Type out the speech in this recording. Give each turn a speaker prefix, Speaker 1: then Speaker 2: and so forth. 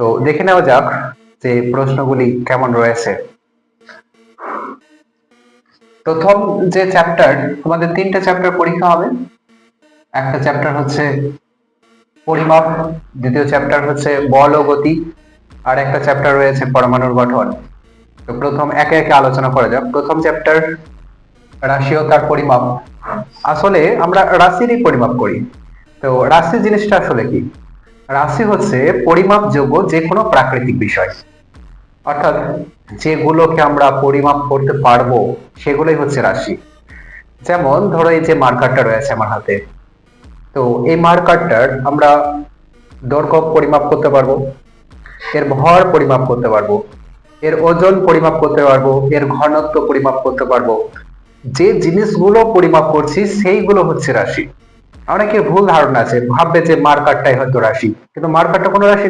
Speaker 1: তো দেখে নেওয়া যাক যে প্রশ্নগুলি কেমন রয়েছে। প্রথম যে চ্যাপ্টার, তোমাদের তিনটা চ্যাপ্টার পরীক্ষা হবে। একটা চ্যাপ্টার হচ্ছে পরিমাপ, দ্বিতীয় চ্যাপ্টার হচ্ছে বল ও গতি, আর একটা চ্যাপ্টার রয়েছে পরমাণুর গঠন। তো প্রথম একে একে আলোচনা করা যাক। প্রথম চ্যাপ্টার রাশি ও তার পরিমাপ। আসলে আমরা রাশিরই পরিমাপ করি। তো রাশি জিনিসটা আসলে কি? রাশি হচ্ছে পরিমাপযোগ্য যে কোনো প্রাকৃতিক বিষয়, অর্থাৎ যেগুলোকে আমরা পরিমাপ করতে পারবো সেগুলোই হচ্ছে রাশি। যেমন ধরো এই যে মার্কারটা রয়েছে আমার হাতে, তো এই মার্কারটার আমরা দৈর্ঘ্য পরিমাপ করতে পারবো, এর ভর পরিমাপ করতে পারবো, এর ওজন পরিমাপ করতে পারবো, এর ঘনত্ব পরিমাপ করতে পারবো। যে জিনিসগুলো পরিমাপ করছি সেইগুলো হচ্ছে রাশি। অনেকের ভুল ধারণা আছে, ভাববে যে মার্কারটাই হয়তো রাশি, কিন্তু মার্কারটা কোনো রাশি